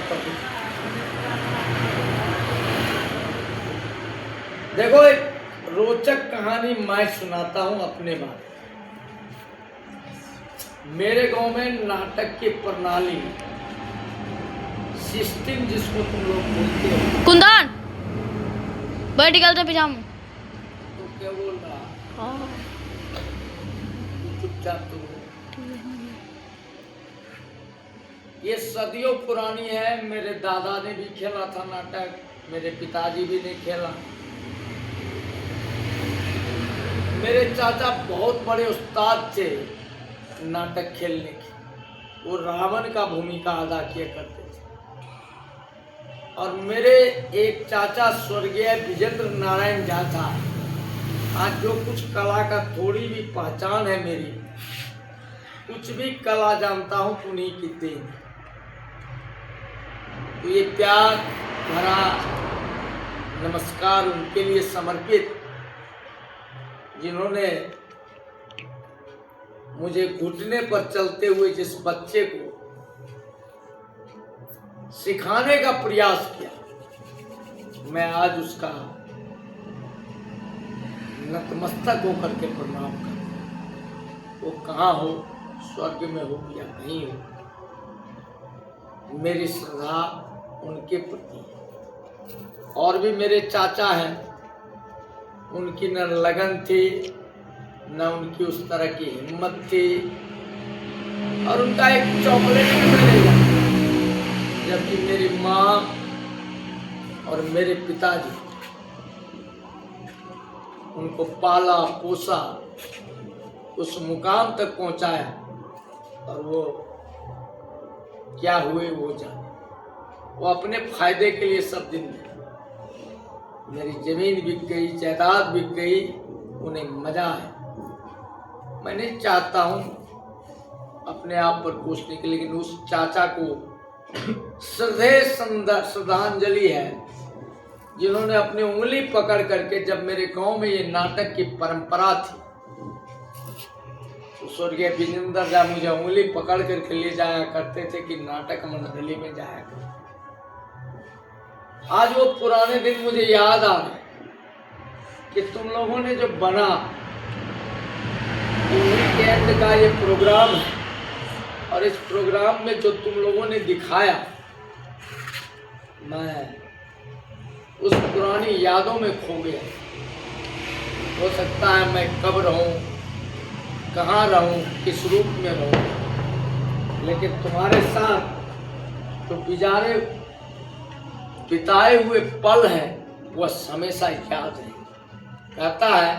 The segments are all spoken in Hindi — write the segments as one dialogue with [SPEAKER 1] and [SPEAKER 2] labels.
[SPEAKER 1] प्रभु। देखो, एक रोचक कहानी मैं सुनाता हूं अपने बारे में। मेरे गांव में नाटक की प्रणाली, सिस्टम जिसको तुम लोग बोलते हो।
[SPEAKER 2] कुंदन वर्टिकल से पिजामा
[SPEAKER 1] तो क्या बोल रहा? चुपचाप तो ये सदियों पुरानी है। मेरे दादा ने भी खेला था नाटक, मेरे पिताजी भी ने खेला। मेरे चाचा बहुत बड़े उस्ताद थे नाटक खेलने के। वो रावण का भूमिका अदा किया करते थे। और मेरे एक चाचा स्वर्गीय विजेंद्र नारायण झा था। आज जो कुछ कला का थोड़ी भी पहचान है मेरी, कुछ भी कला जानता हूं तो उन्हीं की देन। तो ये प्यार भरा नमस्कार उनके लिए समर्पित, जिन्होंने मुझे घुटने पर चलते हुए जिस बच्चे को सिखाने का प्रयास किया, मैं आज उसका नतमस्तक होकर के प्रणाम करता। वो कहाँ हो, स्वर्ग में हो या कहीं हो, मेरी श्रद्धा उनके प्रति है। और भी मेरे चाचा हैं, उनकी न लगन थी, न उनकी उस तरह की हिम्मत थी। और उनका एक चॉकलेट भी मिलेगा, जबकि मेरी माँ और मेरे पिताजी उनको पाला पोसा, उस मुकाम तक पहुंचाया। और वो क्या हुए वो जाने। वो अपने फायदे के लिए सब दिन दिए। मेरी जमीन बिक गई, जायदाद बिक गई, उन्हें मजा है। मैं नहीं चाहता हूं अपने आप पर कोसने के, लेकिन उस चाचा को श्रद्धांजलि है, जिन्होंने अपनी उंगली पकड़ करके, जब मेरे गांव में ये नाटक की परंपरा थी, तो स्वर्गीय विजेंद्र झा मुझे उंगली पकड़ करके ले जाया करते थे कि नाटक मंडली में जाया कर। आज वो पुराने दिन मुझे याद आ रहे कि तुम लोगों ने जो बना, वीकेंड का ये प्रोग्राम है, और इस प्रोग्राम में जो तुम लोगों ने दिखाया, मैं उस पुरानी यादों में खो गया। हो सकता है मैं कब रहूं, कहाँ रहूं, किस रूप में रहूं, लेकिन तुम्हारे साथ तो बिताए हुए पल हैं, वह हमेशा याद है। कहता है,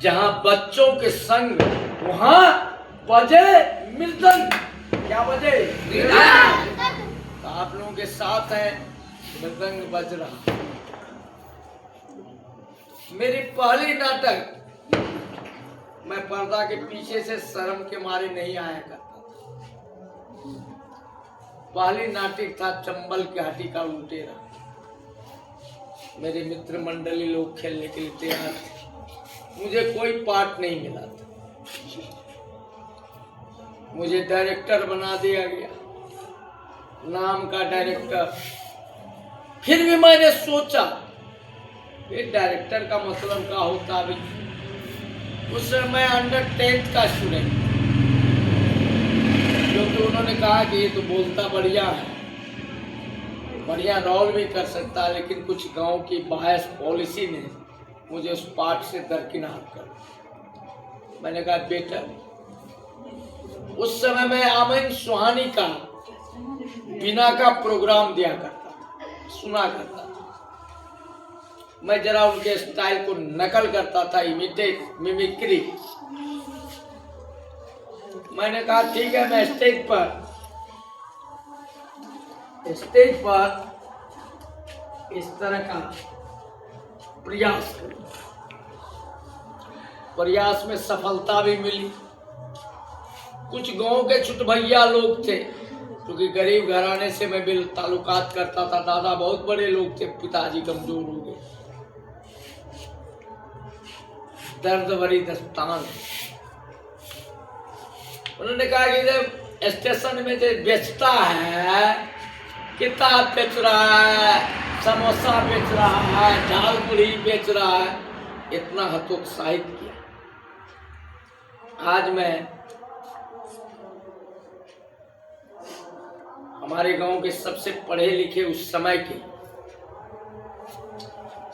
[SPEAKER 1] जहां बच्चों के संग वहां बजे मृदंग। क्या बजे? तो आप लोगों के साथ है, मृदंग बज रहा। मेरी पहली नाटक, मैं पर्दा के पीछे से शर्म के मारे नहीं आया करता था। पहली नाटक था चंबल की हाटी का लुटेरा। मेरे मित्र मंडली लोग खेलने के लिए तैयार थे, मुझे कोई पार्ट नहीं मिला था। मुझे डायरेक्टर बना दिया गया, नाम का डायरेक्टर। फिर भी मैंने सोचा, ये डायरेक्टर का मतलब क्या होता है? उस समय अंडर 10th का स्टूडेंट, क्योंकि उन्होंने कहा कि ये तो बोलता बढ़िया है, बढ़िया रोल भी कर सकता है, लेकिन कुछ गांव की बायस पॉलिसी ने मुझे उस पार्ट से दरकिनार कर। मैंने कहा बेटा, उस समय मैं अमन सुहानी का बिना का प्रोग्राम दिया करता था, सुना करता था। मैं जरा उनके स्टाइल को नकल करता था, इमिटेट, मिमिक्री। मैंने कहा ठीक है, मैं स्टेज पर इस तरह का प्रयास करूं। प्रयास में सफलता भी मिली। कुछ गांव के छुटभैया लोग थे, क्योंकि गरीब घराने से मैं भी ताल्लुकात करता था। दादा बहुत बड़े लोग थे, पिताजी कमजोर हो गए। दर्द भरी दस्तान। उन्होंने कहा कि जब स्टेशन में जो बेचता है, किताब बेच रहा है, समोसा बेच रहा है, दाल पूरी बेच रहा है, इतना हतोत्साहित किया। आज मैं हमारे गांव के सबसे पढ़े लिखे उस समय के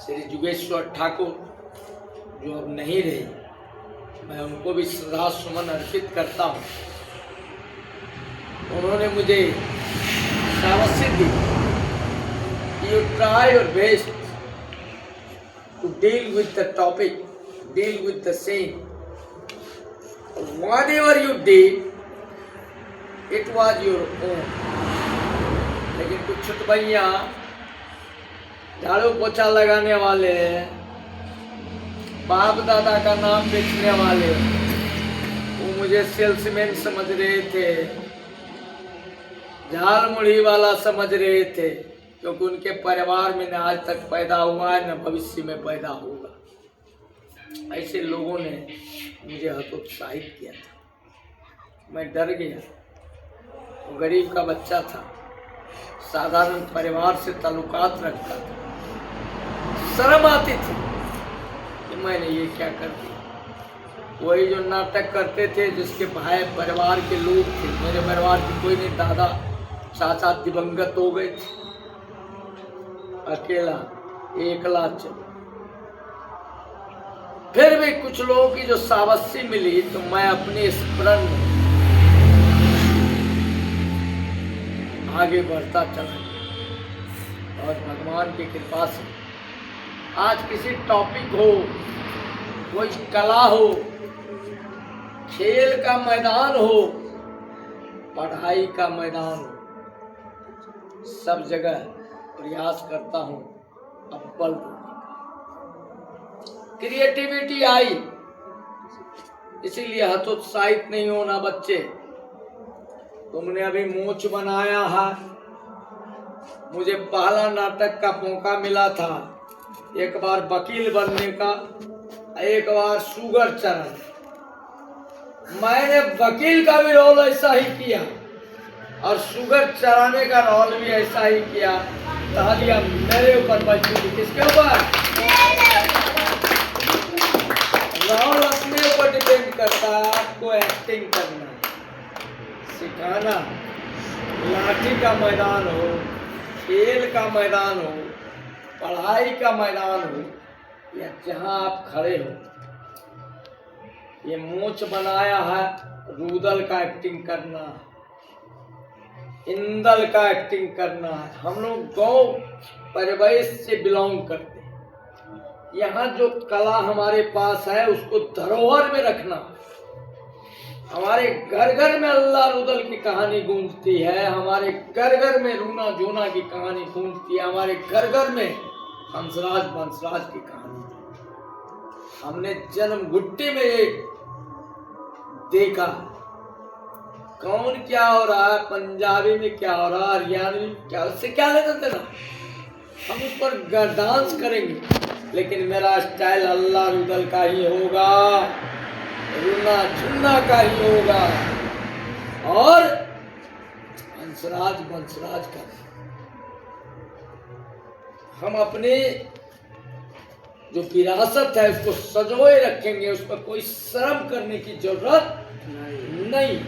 [SPEAKER 1] श्री जुगेश्वर ठाकुर, जो अब नहीं रहे, मैं उनको भी श्रद्धा सुमन अर्पित करता हूँ। उन्होंने मुझे शाबाशी दी, you try your best to deal with the topic, deal with the same, whatever you did it was your own. लेकिन कुछ छुटभैया, झाड़ू पोछा लगाने वाले, बाप दादा का नाम बेचने वाले, वो मुझे सेल्समैन समझ रहे थे, झाल मुढ़ी वाला समझ रहे थे, क्योंकि उनके परिवार में न आज तक पैदा हुआ है न भविष्य में पैदा होगा। ऐसे लोगों ने मुझे हतोत्साहित किया था। मैं डर गया। वो गरीब का बच्चा था, साधारण परिवार से ताल्लुकात रखता था, शर्म आती थी कि मैंने ये क्या कर दिया। वही जो नाटक करते थे, जिसके भाई परिवार के लोग थे, मेरे परिवार के कोई नहीं, दादा चाचा दिवंगत हो गए थे, अकेला एकला चल। फिर भी कुछ लोगों की जो शाबाशी मिली, तो मैं अपने स्मरण में आगे बढ़ता चला गया। और भगवान की कृपा से आज किसी टॉपिक हो, कोई कला हो, खेल का मैदान हो, पढ़ाई का मैदान हो, सब जगह प्रयास करता हूँ अव्वल होने का। क्रिएटिविटी आई, इसीलिए हतोत्साहित नहीं होना बच्चे। तुमने अभी मूंछ बनाया है, मुझे पहला नाटक का मौका मिला था, एक बार वकील बनने का, एक बार शुगर चरण। मैंने वकील का भी रोल ऐसा ही किया और शुगर चराने का रोल भी ऐसा ही किया। तालियां मेरे ऊपर बजती थी। किसके ऊपर? रोल अपने ऊपर डिपेंड करता है। आपको एक्टिंग करना, सिखाना, लाठी का मैदान हो, खेल का मैदान हो, पढ़ाई का मैदान हो, या जहां आप खड़े हो, ये मूंछ बनाया है, रूदल का एक्टिंग करना है, इंदल का एक्टिंग करना है। हम लोग गांव परिवेश से बिलोंग करते हैं। यहाँ जो कला हमारे पास है, उसको धरोहर में रखना। हमारे घर घर में अल्लाह रुदल की कहानी गूंजती है, हमारे घर घर में रूना जोना की कहानी गूंजती है, हमारे घर घर में हंसराज बंसराज की कहानी। हमने जन्म घुट्टी में ये देखा कौन क्या हो रहा है, पंजाबी में क्या हो रहा है, हरियाणवी क्या, उससे क्या लेना देना। हम उस पर डांस करेंगे, लेकिन मेरा स्टाइल अल्लाह रुदल का ही होगा, रूना झुन्ना का ही होगा और हंसराज बंसराज का। हम अपने जो विरासत है उसको सजोए रखेंगे, उस पर कोई शर्म करने की जरूरत नहीं।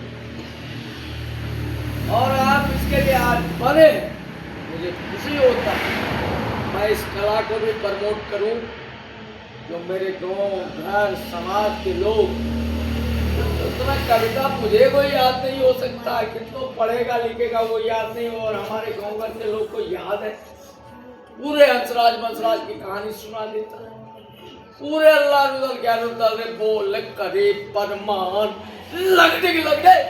[SPEAKER 1] और आप इसके लिए आज बने, मुझे खुशी होता है। मैं इस कला को भी प्रमोट करूं, जो मेरे गांव घर समाज के लोग, उतना कविता मुझे कोई याद नहीं हो सकता, कितना पढ़ेगा लिखेगा वो याद नहीं हो, और हमारे गांव घर के लोग को याद है। पूरे हंसराज बंसराज की कहानी सुना देता है, पूरे अल्लाह रुदल के अनुदल रे बोल करे परमान लगने की लग गए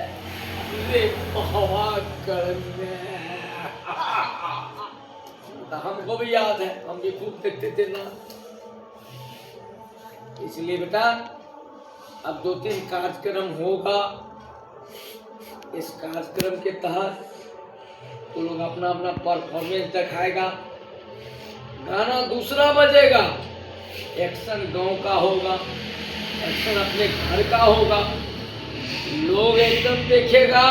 [SPEAKER 1] रे हवा करने। तो हमको भी याद है, हम भी खूब देखते थे ना। इसलिए बेटा अब 2-3 कार्यक्रम होगा, इस कार्यक्रम के तहत तो लोग अपना अपना परफॉर्मेंस दिखाएगा, गाना दूसरा बजेगा, एक्शन गांव का होगा, एक्शन अपने घर का होगा, लोग एकदम देखेगा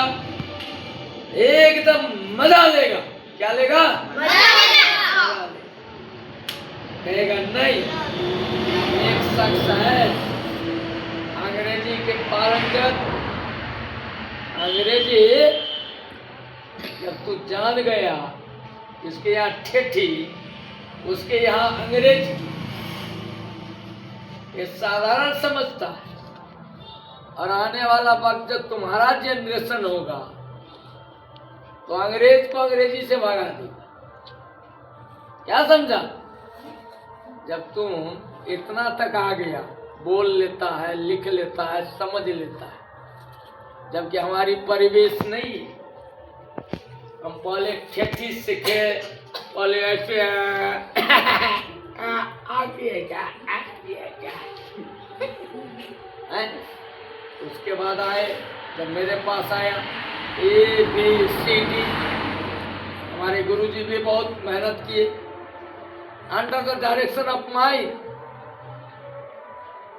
[SPEAKER 1] एकदम मजा लेगा। क्या लेगा? मजा लेगा। कहेगा नहीं। एक शख्स है अंग्रेजी के पारंगत, अंग्रेजी जब तू जान गया इसके यहाँ ठेठी, उसके यहाँ अंग्रेजी, ये साधारण समझता है। और आने वाला वक्त जब तुम्हारा जनरेशन होगा तो अंग्रेज को अंग्रेजी से भगा देगा। क्या समझा? जब तुम इतना तक आ गया, बोल लेता है, लिख लेता है, समझ लेता है, जबकि हमारी परिवेश नहीं है। हम पहले ठेठी सीखे, पहले ऐसे आती है क्या, आती है क्या है? उसके बाद आए, जब मेरे पास आया ABCD, हमारे गुरुजी भी बहुत मेहनत किए। Under the direction of my,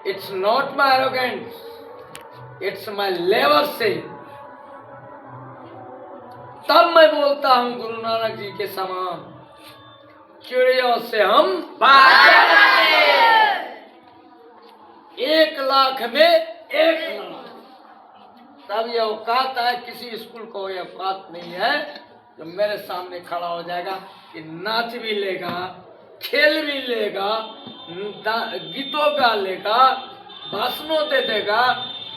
[SPEAKER 1] it's not my arrogance, it's my labour से। तब मैं बोलता हूं गुरु नानक जी के समान, चिड़ियों से हम बात, 1 लाख में 1 लाख। तब ये औकात है, किसी स्कूल को ये औकात नहीं है जो मेरे सामने खड़ा हो जाएगा कि नाच भी लेगा, खेल भी लेगा, गीतों गा लेगा, भाषणों दे देगा,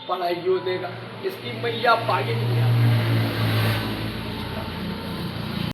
[SPEAKER 1] पढ़ाइयों देगा। इसकी मैया पागी नहीं है।